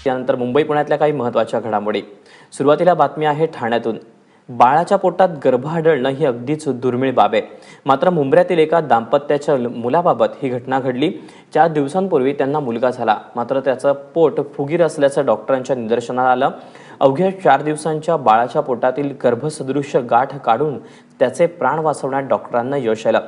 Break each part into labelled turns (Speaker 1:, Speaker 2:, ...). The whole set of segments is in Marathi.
Speaker 1: त्यानंतर मुंबई पुण्यातल्या काही महत्त्वाच्या घडामोडी। सुरुवातीला बातमी आहे ठाण्यातून। बाळाच्या पोटात गर्भ आढळणं ही अगदीच दुर्मिळ बाब आहे। मात्र मुंबईतील एका दाम्पत्याच्या मुलाबाबत ही घटना घडली। 4 दिवसांपूर्वी त्यांना मुलगा झाला, मात्र त्याचं पोट फुगीर असल्याचं डॉक्टरांच्या निदर्शनास आलं। अवघ्या 4 दिवसांच्या बाळाच्या पोटातील गर्भसदृश्य गाठ काढून त्याचे प्राण वाचवण्यात डॉक्टरांना यश आलं।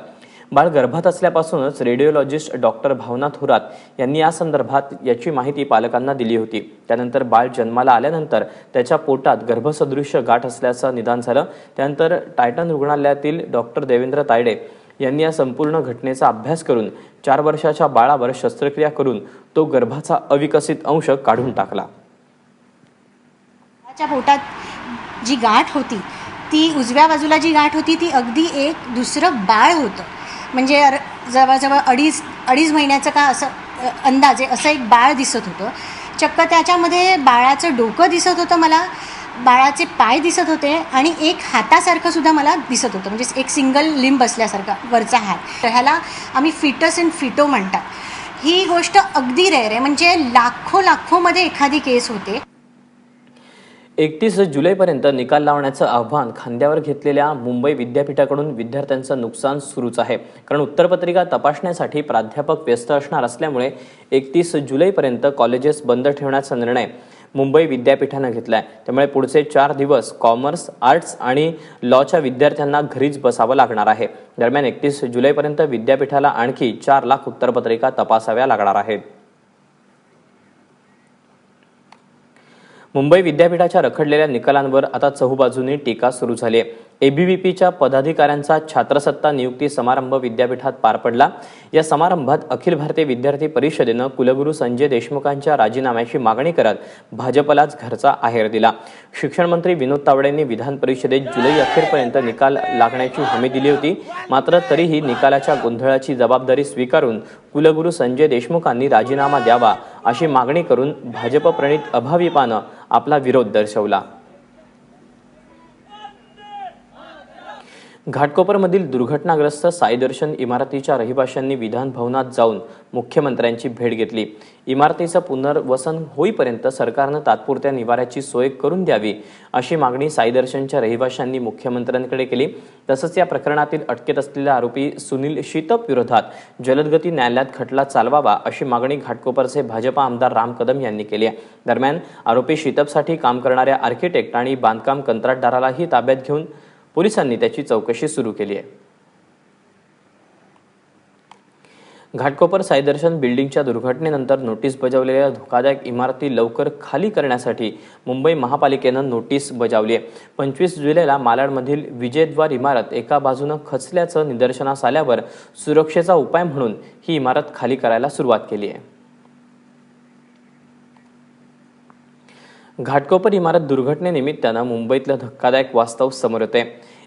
Speaker 1: बाळ गर्भात असल्यापासूनच रेडिओलॉजिस्ट डॉक्टर भावना थोरात यांनी या संदर्भात याची माहिती पालकांना दिली होती। त्यानंतर बाळ जन्माला आल्यानंतर त्याच्या पोटात गर्भसदृश्य गाठ असल्याचं निदान झालं। त्यानंतर टायटन रुग्णालयातील डॉक्टर देवेंद्र तायडे यांनी या संपूर्ण घटनेचा अभ्यास करून 4 वर्षाच्या बाळावर शस्त्रक्रिया करून तो गर्भाचा अविकसित अंश काढून टाकला।
Speaker 2: बाळाच्या पोटात जी गाठ होती ती उजव्या बाजूला जी गाठ होती ती अगदी एक दुसरं बाळ होतं। म्हणजे जवळजवळ अडीच महिन्याचं का असं अंदाजे असं एक बाळ दिसत होतं। चक्क त्याच्यामध्ये बाळाचं डोकं दिसत होतं, मला बाळाचे पाय दिसत होते आणि एक हातासारखं सुद्धा मला दिसत होतं, म्हणजे एक सिंगल लिंब असल्यासारखा वरचा हात। ह्याला आम्ही फिटस इन फिटो म्हणतात। ही गोष्ट अगदी रेअर आहे, म्हणजे लाखोमध्ये एखादी केस होते।
Speaker 1: 31 जुलैपर्यंत निकाल लावण्याचं आव्हान खांद्यावर घेतलेल्या मुंबई विद्यापीठाकडून विद्यार्थ्यांचं नुकसान सुरूच आहे। कारण उत्तरपत्रिका तपासण्यासाठी प्राध्यापक व्यस्त असणार असल्यामुळे 31 जुलैपर्यंत कॉलेजेस बंद ठेवण्याचा निर्णय मुंबई विद्यापीठानं घेतलाय। त्यामुळे पुढचे 4 दिवस कॉमर्स, आर्ट्स आणि लॉच्या विद्यार्थ्यांना घरीच बसावं लागणार आहे। दरम्यान 31 जुलैपर्यंत विद्यापीठाला आणखी 4 लाख उत्तरपत्रिका तपासाव्या लागणार आहेत। मुंबई विद्यापीठाच्या रखडलेल्या निकालांवर आता चहूबाजूंनी टीका सुरू झाली आहे। एबीव्हीपीच्या पदाधिकाऱ्यांचा छात्रसत्ता नियुक्ती समारंभ विद्यापीठात पार पडला। या समारंभात अखिल भारतीय विद्यार्थी परिषदेनं कुलगुरू संजय देशमुखांच्या राजीनाम्याची मागणी करत भाजपलाच घरचा आहेर दिला। शिक्षण मंत्री विनोद तावडेंनी विधान परिषदेत जुलै अखेरपर्यंत निकाल लागण्याची हमी दिली होती, मात्र तरीही निकालाच्या गोंधळाची जबाबदारी स्वीकारून कुलगुरू संजय देशमुखांनी राजीनामा द्यावा अशी मागणी करून भाजप प्रणित अभाविपानं आपला विरोध दर्शवला। घाटकोपरमधील दुर्घटनाग्रस्त साई दर्शन इमारतीच्या रहिवाशांनी विधान भवनात जाऊन मुख्यमंत्र्यांची भेट घेतली। इमारतीचं पुनर्वसन होईपर्यंत सरकारनं तात्पुरत्या निवाऱ्याची सोय करून द्यावी अशी मागणी साई दर्शनच्या रहिवाशांनी मुख्यमंत्र्यांकडे केली। तसंच या प्रकरणातील अटकेत असलेल्या आरोपी सुनील शितप विरोधात जलदगती न्यायालयात खटला चालवावा अशी मागणी घाटकोपरचे भाजप आमदार राम कदम यांनी केली आहे। दरम्यान आरोपी शितपसाठी काम करणाऱ्या आर्किटेक्ट आणि बांधकाम कंत्राटदारालाही ताब्यात घेऊन पोलिसांनी त्याची चौकशी सुरू केली आहे। घाटकोपर साई दर्शन बिल्डिंगच्या दुर्घटनेनंतर नोटीस बजावलेल्या धोकादायक इमारती लवकर खाली करण्यासाठी मुंबई महापालिकेनं नोटीस बजावली आहे। 25 जुलैला मालाडमधील विजयद्वार इमारत एका बाजूनं खचल्याचं निदर्शनास आल्यावर सुरक्षेचा उपाय म्हणून ही इमारत खाली करायला सुरुवात केली आहे। घाटकोपर इमारत दुर्घटनेनिमित्तानं मुंबईतलं धक्कादायक वास्तव समोर येते।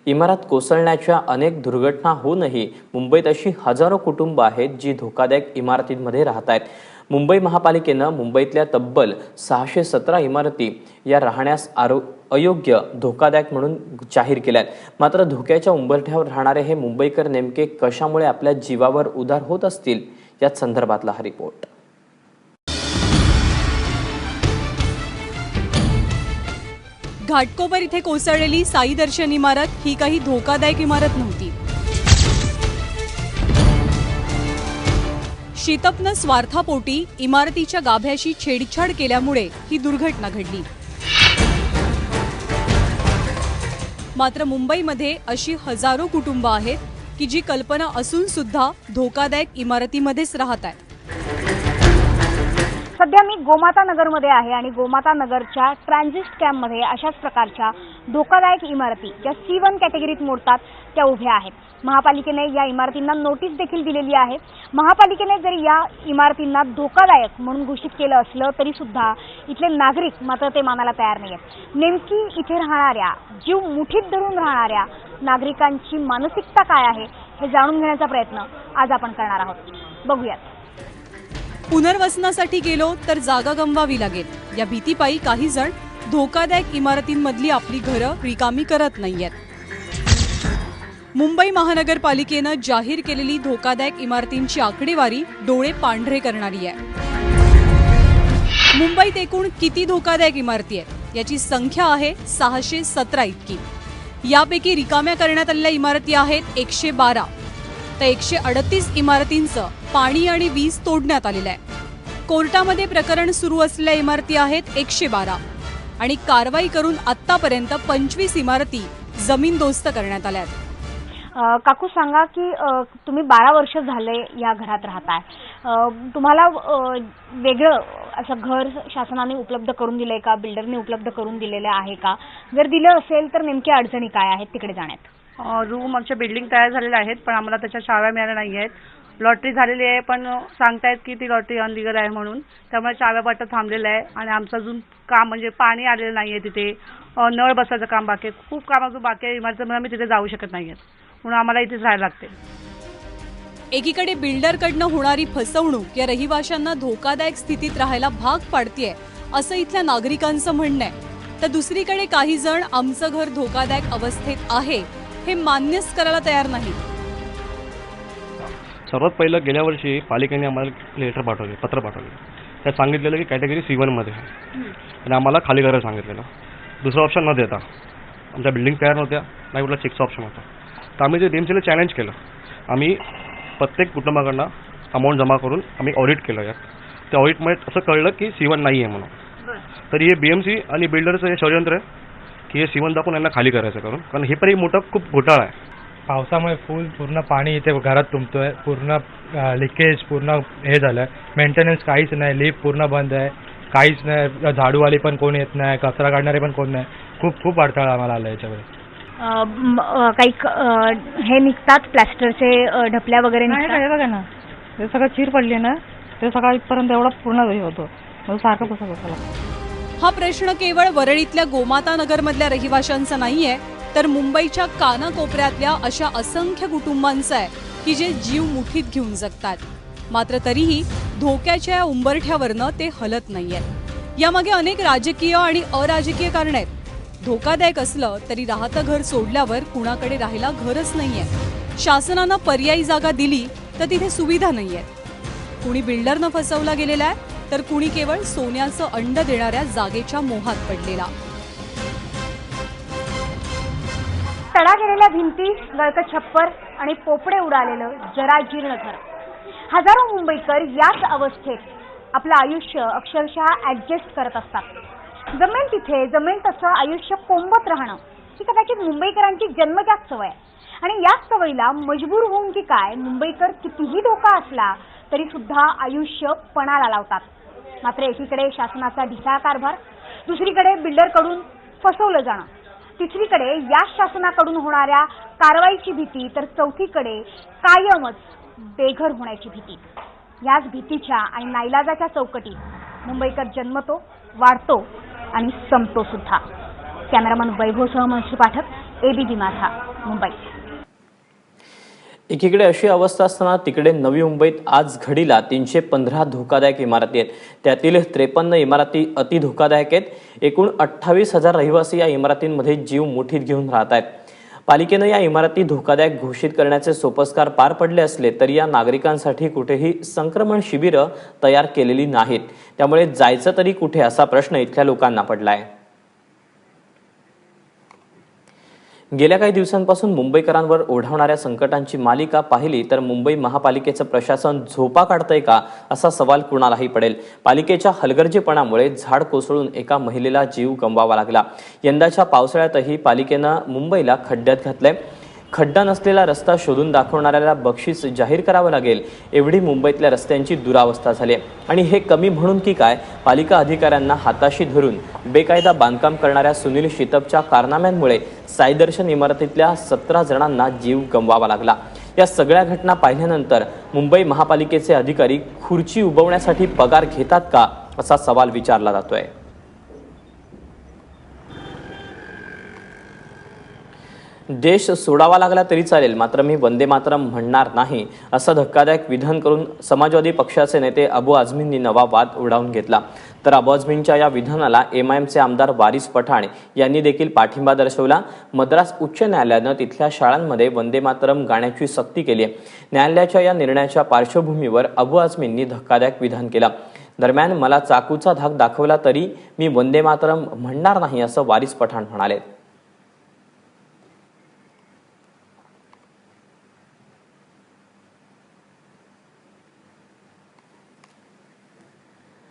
Speaker 1: इमारत कोसळण्याच्या अनेक दुर्घटना होऊनही मुंबईत अशी हजारो कुटुंब आहेत जी धोकादायक इमारतींमध्ये राहत आहेत। मुंबई महापालिकेनं मुंबईतल्या तब्बल 617 इमारती या राहण्यास अयोग्य, धोकादायक म्हणून जाहीर केल्या आहेत। मात्र धोक्याच्या उंबरठ्यावर राहणारे हे मुंबईकर नेमके कशामुळे आपल्या जीवावर उदार होत असतील, याच संदर्भातला हा रिपोर्ट।
Speaker 3: घाटकोपर इथे कोसळलेली साई दर्शन इमारत ही काही धोकादायक इमारत नव्हती। शितपनं स्वार्थापोटी इमारतीच्या गाभ्याशी छेडछाड केल्यामुळे ही दुर्घटना घडली। मात्र मुंबईमध्ये अशी हजारो कुटुंब आहेत की जी कल्पना असून सुद्धा धोकादायक इमारतीमध्येच राहत आहेत।
Speaker 4: सध्या मी गोमाता नगरमध्ये आहे आणि गोमाता नगरच्या ट्रान्झिस्ट कॅम्पमध्ये अशाच प्रकारच्या धोकादायक इमारती ज्या C1 कॅटेगरीत मोडतात त्या उभ्या आहेत। महापालिकेने या इमारतींना नोटीस देखील दिलेली आहे। महापालिकेने जरी या इमारतींना धोकादायक म्हणून घोषित केलं असलं तरी सुद्धा इथले नागरिक मात्र ते मानायला तयार नाहीयेत। नेमकी इथे राहणाऱ्या, जीव मुठीत धरून राहणाऱ्या नागरिकांची मानसिकता काय आहे हे जाणून घेण्याचा प्रयत्न आज आपण करणार आहोत। बघूयात।
Speaker 3: पुनर्वसनासाठी गेलो तर जागा गमवावी लागेल या भीतीपायी काही जण धोकादायक इमारतींमधली आपली घरं रिकामी करत नाहीयेत। मुंबई महानगरपालिकेनं जाहीर केलेली धोकादायक इमारतींची आकडेवारी डोळे पांढरे करणारी आहे। मुंबईत एकूण किती धोकादायक इमारती आहेत याची संख्या आहे 617 इतकी. यापैकी रिकाम्या करण्यात आलेल्या इमारती आहेत 112, तर 138 इमारतींचं पाणी आणि वीज तोडण्यात आलेलं आहे. कोर्टामध्ये प्रकरण सुरू असलेल्या इमारती आहेत 112 आणि कारवाई करून आतापर्यंत 25 इमारती जमीनदोस्त करण्यात आल्या आहेत.
Speaker 4: काकू सांगा की तुम्ही 12 वर्ष झाले या घरात राहताय. तुम्हाला वेगळं असं घर शासनाने उपलब्ध करून दिलंय का, बिल्डरने उपलब्ध करून दिलेलं आहे का? जर दिलं असेल तर नेमक्या अडचणी काय आहेत तिकडे जाण्यात?
Speaker 5: रूम आमच्या बिल्डिंग तयार झालेल्या आहेत पण आम्हाला त्याच्या चाव्या मिळाल्या नाही आहेत. लॉटरी झालेली आहे पण सांगतायत की ती लॉटरी अनलिगल आहे म्हणून, त्यामुळे चाव्या वाटप थांबलेलं आहे आणि आमचं अजून काम म्हणजे पाणी आलेलं नाही आहे तिथे, नळ बसायचं काम बाकी आहे, खूप काम अजून बाकी आहे इमारतीमुळे आम्ही तिथे जाऊ शकत नाही आहेत, म्हणून आम्हाला इथेच राहायला लागते.
Speaker 3: एकीकडे बिल्डरकडनं होणारी फसवणूक या रहिवाशांना धोकादायक स्थितीत राहायला भाग पाडतेय असं इथल्या नागरिकांचं म्हणणं आहे, तर दुसरीकडे काही जण आमचं घर धोकादायक अवस्थेत आहे हे मान्यच करायला तयार नाही.
Speaker 6: सर्वात पहिलं गेल्या वर्षी पालिकेने आम्हाला लेटर पाठवले, पत्र पाठवले. त्यात सांगितलेलं की कॅटेगरी C1 मध्ये आणि आम्हाला खाली करायला सांगितलेलं. दुसरा ऑप्शन न देता आमच्या बिल्डिंग तयार नव्हत्या, नाही कुठला चेकचा ऑप्शन होता. तर आम्ही ते BMCला चॅलेंज केलं. आम्ही प्रत्येक कुटुंबाकडनं अमाऊंट जमा करून आम्ही ऑडिट केलं. यात त्या ऑडिटमुळे असं कळलं की C1 नाही आहे म्हणून. तर हे BMC आणि बिल्डरचं हे षडयंत्र आहे की हे C1 दाखवून यांना खाली करायचं करून, कारण हे पण एक मोठं खूप घोटाळा आहे.
Speaker 7: पावसामुळे पूर्ण पाणी इथे घरात तुंबतोय, पूर्ण लिकेज पूर्ण हे झालंय, मेंटेनन्स काहीच नाही, लिफ्ट पूर्ण बंद आहे, काहीच नाही, झाडूवाली पण कोण येत नाही, कचरा काढणारे पण कोण नाही. खूप अडथळा आम्हाला आला याच्यावर.
Speaker 4: काही हे निघतात प्लॅस्टरचे ढपल्या वगैरे निघतात.
Speaker 8: बघा ना, ते सगळं चीर पडली ना, ते सकाळपर्यंत एवढा पूर्ण हे होतो, सारखं कसं बसायला.
Speaker 3: हा प्रश्न केवळ वरळीतल्या गोमाता नगरमधल्या रहिवाशांचा नाहीये, तर मुंबईच्या कानाकोपऱ्यातल्या अशा असंख्य कुटुंबांचा आहे की जे जीव मुठीत घेऊन जगतात. मात्र तरीही धोक्याच्या या उंबरठ्यावरनं ते हलत नाहीयेत. यामागे अनेक राजकीय आणि अराजकीय कारण आहेत. धोकादायक असलं तरी राहतं घर सोडल्यावर कुणाकडे राहायला घरच नाहीये. शासनानं पर्यायी जागा दिली तर तिथे सुविधा नाहीयेत. कुणी बिल्डरनं फसवला गेलेला आहे, तर कुणी केवळ सोन्याचं अंड देणाऱ्या जागेच्या मोहात पडलेला.
Speaker 4: तडा गेलेल्या भिंती, गळकट छप्पर आणि पोपडे उडालेलं जराजीर्ण घर. हजारो मुंबईकर याच अवस्थेत आपलं आयुष्य अक्षरशः ऍडजस्ट करत असतात. जमेल तिथे जमेल तसं आयुष्य कोंबत राहणं ही कदाचित मुंबईकरांची जन्मजात सवय आहे. आणि याच सवयीला मजबूर होऊन की काय मुंबईकर कितीही धोका असला तरी सुद्धा आयुष्य पणाला लावतात. मात्र एकीकडे शासनाचा ढिसाळ कारभार, दुसरीकडे बिल्डरकडून फसवलं जाणं, तिसरीकडे या शासनाकडून होणाऱ्या कारवाईची भीती, तर चौथीकडे कायमच बेघर होण्याची भीती. याच भीतीच्या आणि नाईलाजाच्या चौकटीत मुंबईकर जन्मतो, वाढतो आणि संपतो सुद्धा. कॅमेरामन वैभवसह मनश्री पाठक, ABP माझा, मुंबई.
Speaker 1: एकीकडे अशी अवस्था असताना तिकडे नवी मुंबईत आज घडीला 315 धोकादायक इमारती आहेत. त्यातील 53 इमारती अति धोकादायक आहेत. एकूण 28,000 रहिवासी या इमारतींमध्ये जीव मुठीत घेऊन राहत आहेत. पालिकेनं या इमारती धोकादायक घोषित करण्याचे सोपस्कार पार पडले असले तरी या नागरिकांसाठी कुठेही संक्रमण शिबिरं तयार केलेली नाहीत. त्यामुळे जायचं तरी कुठे असा प्रश्न इथल्या लोकांना पडलाय. गेल्या काही दिवसांपासून मुंबईकरांवर ओढावणाऱ्या संकटांची मालिका पाहिली तर मुंबई महापालिकेचं प्रशासन झोपा काढतंय का असा सवाल कुणालाही पडेल. पालिकेच्या हलगर्जीपणामुळे झाड कोसळून एका महिलेला जीव गमवावा लागला. यंदाच्या पावसाळ्यातही पालिकेनं मुंबईला खड्ड्यात घातलंय. खड्डा नसलेला रस्ता शोधून दाखवणाऱ्याला बक्षीस जाहीर करावं लागेल एवढी मुंबईतल्या रस्त्यांची दुरावस्था झाली. आणि हे कमी म्हणून की काय, पालिका अधिकाऱ्यांना हाताशी धरून बेकायदा बांधकाम करणाऱ्या सुनील शितपच्या कारनाम्यांमुळे साईदर्शन इमारतीतल्या 17 जणांना जीव गमवावा लागला. या सगळ्या घटना पाहिल्यानंतर मुंबई महापालिकेचे अधिकारी खुर्ची उभवण्यासाठी पगार घेतात का असा सवाल विचारला जातोय. देश सोडावा लागला तरी चालेल, मात्र मी वंदे मातरम म्हणणार नाही असं धक्कादायक विधान करून समाजवादी पक्षाचे नेते अबू आझमींनी नवा वाद उडावून घेतला. तर अबू आझमींच्या या विधानाला MIMचे आमदार वारिस पठाण यांनी देखील पाठिंबा दर्शवला. मद्रास उच्च न्यायालयानं तिथल्या शाळांमध्ये वंदे मातरम गाण्याची सक्ती केली आहे. न्यायालयाच्या या निर्णयाच्या पार्श्वभूमीवर अबू आझमींनी धक्कादायक विधान केलं. दरम्यान मला चाकूचा धाक दाखवला तरी मी वंदे मातरम म्हणणार नाही असं वारिस पठाण म्हणाले.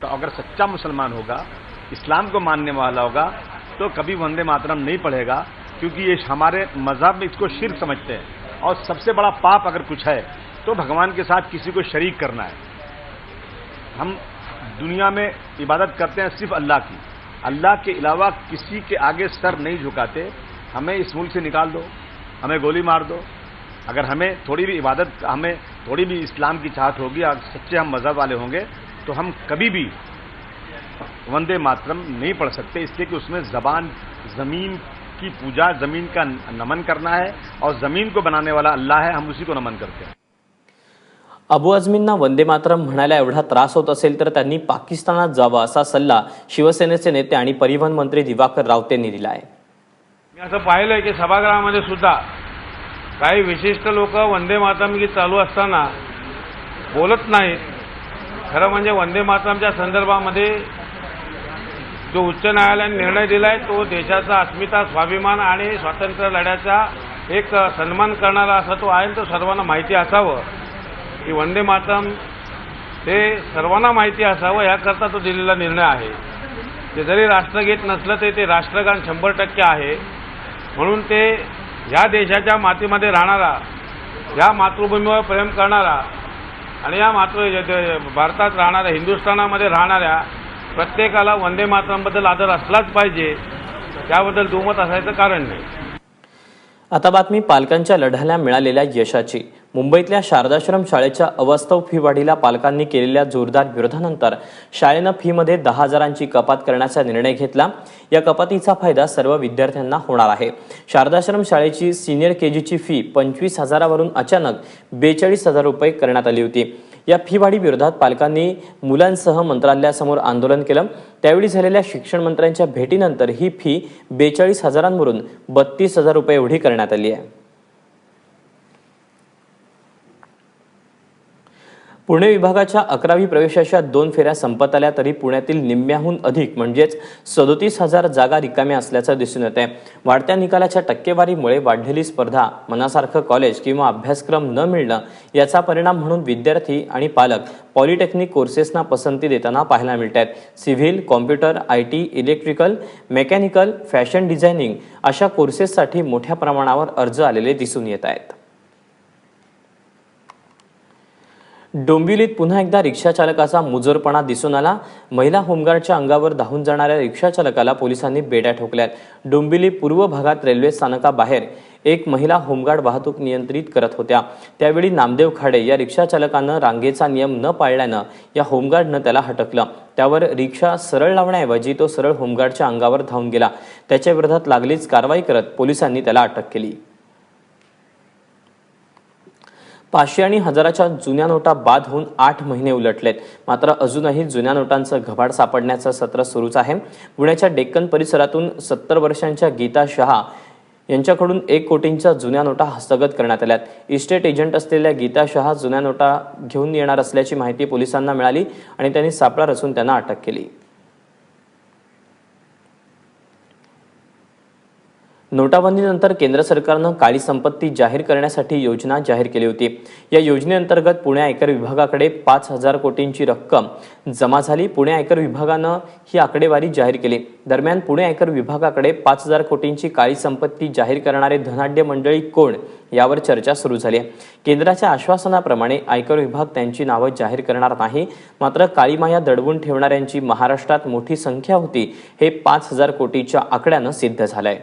Speaker 9: तो अगर सच्चा मुसलमान होगा, इस्लाम को मानने वाला होगा, तो कभी वंदे मातरम नहीं पढ़ेगा, क्योंकि ये हमारे मजहब में इसको शिर्क समझते हैं. और सबसे बड़ा पाप अगर कुछ है तो भगवान के साथ किसी को शरीक करना है. हम दुनिया में इबादत करते हैं सिर्फ अल्लाह की, अल्लाह के अलावा किसी के आगे सर नहीं झुकाते. हमें इस मुल्क से निकाल दो, हमें गोली मार दो, अगर हमें थोड़ी भी इबादत, हमें थोड़ी भी इस्लाम की चाहत होगी, अगर सच्चे हम मजहब वाले होंगे, तो हम कभी भी वंदे मातरम नहीं पढ़ सकते. इसलिए कि उसमें जबान, जमीन की पूजा, जमीन का नमन करना है, और जमीन को बनाने वाला अल्लाह है, हम उसी को नमन करते हैं.
Speaker 1: अबू आझमींना वंदे मातरम म्हणायला एवढा त्रास होत असेल तर त्यांनी पाकिस्तानात जावं असा सल्ला शिवसेनेचे नेते आणि परिवहन मंत्री दिवाकर रावतेंनी दिला आहे.
Speaker 10: मी असं पाहिलंय की सभागृहामध्ये सुद्धा काही विशिष्ट लोक वंदे मातरम गीत चालू असताना बोलत नाहीत. खरं म्हणजे वंदे मातरमच्या संदर्भामध्ये जो उच्च न्यायालयाने निर्णय दिलाय तो देशाचा अस्मिता, स्वाभिमान आणि स्वातंत्र्य लढ्याचा एक सन्मान करणारा असा तो आहे. तो सर्वांना माहिती असावं की वंदे मातरम ते सर्वांना माहिती असावं याकरता तो दिलेला निर्णय आहे. ते जरी राष्ट्रगीत नसलं तरी ते राष्ट्रगान 100% आहे. म्हणून ते या देशाच्या मातीमध्ये राहणारा, या मातृभूमीवर प्रेम करणारा आणि या भारतात राहणाऱ्या, हिंदुस्थानामध्ये राहणाऱ्या प्रत्येकाला वंदे मातरमबद्दल आदर असलाच पाहिजे. त्याबद्दल दुमत असायचं कारण नाही.
Speaker 1: आता बातमी पालकांच्या लढ्याला मिळालेल्या यशाची. मुंबईतल्या शारदाश्रम शाळेच्या अवास्तव फी वाढीला पालकांनी केलेल्या जोरदार विरोधानंतर शाळेनं फीमध्ये 10,000ची कपात करण्याचा निर्णय घेतला. या कपातीचा फायदा सर्व विद्यार्थ्यांना होणार आहे. शारदाश्रम शाळेची सिनियर केजीची फी 25,000वरून अचानक 42,000 रुपये करण्यात आली होती. या फी वाढी विरोधात पालकांनी मुलांसह मंत्रालयासमोर आंदोलन केलं. त्यावेळी झालेल्या शिक्षण मंत्र्यांच्या भेटीनंतर ही फी 42,000वरून 32,000 रुपये एवढी करण्यात आली आहे. पुणे विभागाच्या 11वी प्रवेशाच्या 2 फेऱ्या संपत आल्या तरी पुण्यातील निम्म्याहून अधिक म्हणजेच 37,000 जागा रिकाम्या असल्याचं दिसून येत आहे. वाढत्या निकालाच्या टक्केवारीमुळे वाढलेली स्पर्धा, मनासारखं कॉलेज किंवा अभ्यासक्रम न मिळणं याचा परिणाम म्हणून विद्यार्थी आणि पालक पॉलिटेक्निक कोर्सेसना पसंती देताना पाहायला मिळत आहेत. Civil, computer, IT, electrical, mechanical, fashion designing अशा कोर्सेससाठी मोठ्या प्रमाणावर अर्ज आलेले दिसून येत आहेत. डोंबिवलीत पुन्हा एकदा रिक्षा चालकाचा मुजोरपणा दिसून आला. महिला होमगार्डच्या अंगावर धावून जाणाऱ्या रिक्षा चालकाला पोलिसांनी बेड्या ठोकल्यात. डोंबिवली पूर्व भागात रेल्वे स्थानकाबाहेर एक महिला होमगार्ड वाहतूक नियंत्रित करत होत्या. त्यावेळी नामदेव खाडे या रिक्षा चालकानं रांगेचा नियम न पाळल्यानं या होमगार्डनं त्याला हटकलं. त्यावर रिक्षा सरळ लावण्याऐवजी तो सरळ होमगार्डच्या अंगावर धावून गेला. त्याच्या विरोधात लागलीच कारवाई करत पोलिसांनी त्याला अटक केली. 500 आणि 1000च्या जुन्या नोटा बाद होऊन 8 महिने उलटलेत. मात्र अजूनही जुन्या नोटांचं घबाड सापडण्याचं सत्र सुरूच आहे. पुण्याच्या डेक्कन परिसरातून 70 वर्षांच्या गीता शहा यांच्याकडून 1 कोटींच्या जुन्या नोटा हस्तगत करण्यात आल्यात. इस्टेट एजंट असलेल्या गीता शहा जुन्या नोटा घेऊन येणार असल्याची माहिती पोलिसांना मिळाली आणि त्यांनी सापळा रचून त्यांना अटक केली. नोटाबंदीनंतर केंद्र सरकारनं काळी संपत्ती जाहीर करण्यासाठी योजना जाहीर केली होती. या योजनेअंतर्गत पुणे आयकर विभागाकडे 5,000 कोटींची रक्कम जमा झाली. पुणे आयकर विभागानं ही आकडेवारी जाहीर केली. दरम्यान पुणे आयकर विभागाकडे 5,000 कोटींची काळी संपत्ती जाहीर करणारे धनाढ्य मंडळी कोण यावर चर्चा सुरू झाली आहे. केंद्राच्या आश्वासनाप्रमाणे आयकर विभाग त्यांची नावं जाहीर करणार नाही. मात्र काळी माया दडवून ठेवणाऱ्यांची महाराष्ट्रात मोठी संख्या होती हे 5,000 कोटीच्या आकड्यानं सिद्ध झालंय.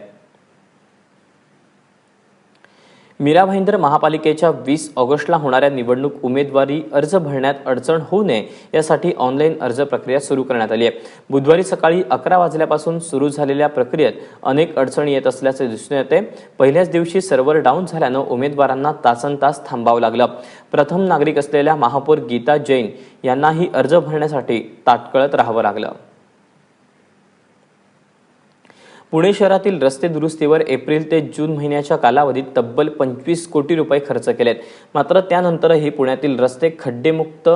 Speaker 1: मीरा भाईंदर महापालिकेच्या 20 ऑगस्टला होणाऱ्या निवडणूक उमेदवारी अर्ज भरण्यात अडचण होऊ नये यासाठी ऑनलाईन अर्ज प्रक्रिया सुरू करण्यात आली आहे. बुधवारी सकाळी 11 वाजल्यापासून सुरू झालेल्या प्रक्रियेत अनेक अडचणी येत असल्याचे दिसून येते. पहिल्याच दिवशी सर्व्हर डाऊन झाल्यानं उमेदवारांना तासनतास थांबावं लागलं. प्रथम नागरिक असलेल्या महापौर गीता जैन यांनाही अर्ज भरण्यासाठी ताटकळत राहावं लागलं. पुणे शहरातील रस्ते दुरुस्तीवर एप्रिल ते जून महिन्याच्या कालावधीत तब्बल 25 कोटी रुपये खर्च केलेत. मात्र त्यानंतरही पुण्यातील रस्ते खड्डेमुक्त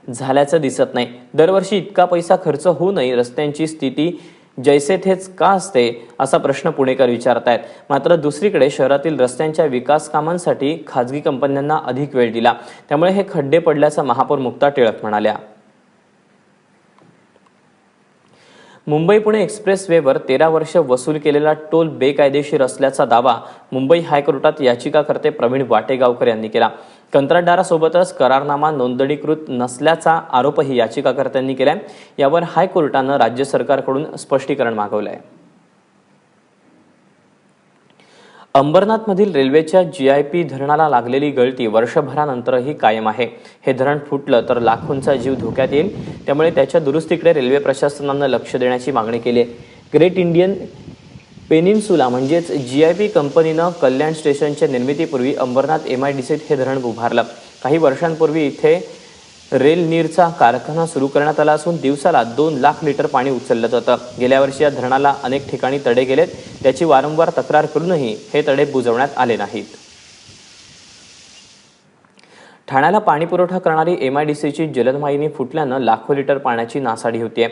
Speaker 1: झाल्याचं दिसत नाही. दरवर्षी इतका पैसा खर्च होऊनही रस्त्यांची स्थिती जैसे थेच का असते असा प्रश्न पुणेकर विचारतायत. मात्र दुसरीकडे शहरातील रस्त्यांच्या विकास कामांसाठी खाजगी कंपन्यांना अधिक वेळ दिला, त्यामुळे हे खड्डे पडल्याचं महापौर मुक्ता टिळक म्हणाल्या. मुंबई पुणे एक्सप्रेसवेवर 13 वर्ष वसूल केलेला टोल बेकायदेशीर असल्याचा दावा मुंबई हायकोर्टात याचिकाकर्ते प्रवीण वाटेगावकर यांनी केला. कंत्राटदारासोबतच करारनामा नोंदणीकृत नसल्याचा आरोपही याचिकाकर्त्यांनी केलाय. यावर हायकोर्टानं राज्य सरकारकडून स्पष्टीकरण मागवलंय. अंबरनाथमधील रेल्वेच्या GIP धरणाला लागलेली गळती वर्षभरानंतरही कायम आहे. हे धरण फुटलं तर लाखोंचा जीव धोक्यात येईल, त्यामुळे त्याच्या दुरुस्तीकडे रेल्वे प्रशासनानं लक्ष देण्याची मागणी केली आहे. ग्रेट इंडियन पेनिन्सुला म्हणजेच GIP कंपनीनं कल्याण स्टेशनच्या निर्मितीपूर्वी अंबरनाथ MIDCत हे धरण उभारलं. काही वर्षांपूर्वी इथे रेल नीरचा कारखाना सुरू करण्यात आला असून दिवसाला 2 लाख लिटर पाणी उचललं जातं. गेल्या वर्षी या धरणाला अनेक ठिकाणी तडे गेलेत. त्याची वारंवार तक्रार करूनही हे तडे बुजवण्यात आले नाहीत. ठाण्याला पाणी पुरवठा करणारी MIDCची जलवाहिनी फुटल्यानं लाखो लिटर पाण्याची नासाडी होतीये.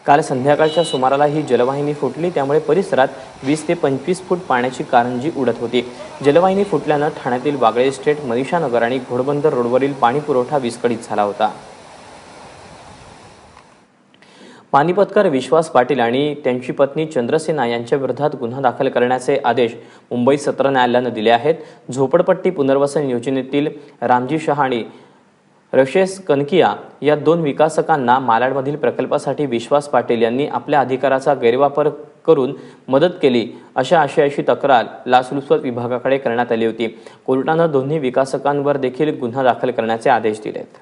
Speaker 1: काल संध्याकाळच्या सुमाराला ही जलवाहिनी फुटली, त्यामुळे परिसरात 20 ते 25 फूट पाण्याची कारंजी उडत होती. जलवाहिनी फुटल्यानं ठाण्यातील वागळे इस्टेट, मनीषानगर आणि घोडबंदर रोडवरील पाणी पुरवठा विस्कळीत झाला होता. पानिपतकर विश्वास पाटील आणि त्यांची पत्नी चंद्रसेना यांच्या विरोधात गुन्हा दाखल करण्याचे आदेश मुंबई सत्र न्यायालयानं दिले आहेत. झोपडपट्टी पुनर्वसन योजनेतील रामजी शहा आणि रशेस कनकिया या 2 विकासकांना मालाडमधील प्रकल्पासाठी विश्वास पाटील यांनी आपल्या अधिकाराचा गैरवापर करून मदत केली अशा आशयाची तक्रार लाचलुचपत विभागाकडे करण्यात आली होती. कोर्टानं दोन्ही विकासकांवर देखील गुन्हा दाखल करण्याचे आदेश दिलेत.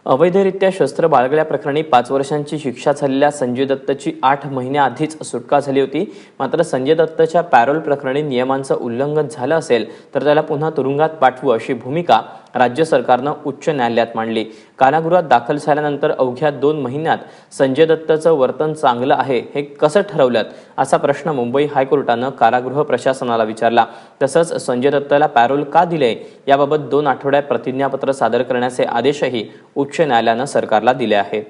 Speaker 1: अवैधरित्या शस्त्र बाळगल्याप्रकरणी 5 वर्षांची शिक्षा झालेल्या संजय दत्तची 8 महिन्याआधीच सुटका झाली होती. मात्र संजय दत्तच्या पॅरोल प्रकरणी नियमांचं उल्लंघन झालं असेल तर त्याला पुन्हा तुरुंगात पाठवू अशी भूमिका राज्य सरकारनं उच्च न्यायालयात मांडली. कारागृहात दाखल झाल्यानंतर अवघ्या 2 महिन्यात संजय दत्तचं वर्तन चांगलं आहे हे कसं ठरवलं असा प्रश्न मुंबई हायकोर्टानं कारागृह प्रशासनाला विचारला. तसंच संजय दत्तला पॅरोल का दिले याबाबत 2 आठवड्यात प्रतिज्ञापत्र सादर करण्याचे आदेशही उच्च न्यायालयानं सरकारला दिले आहेत.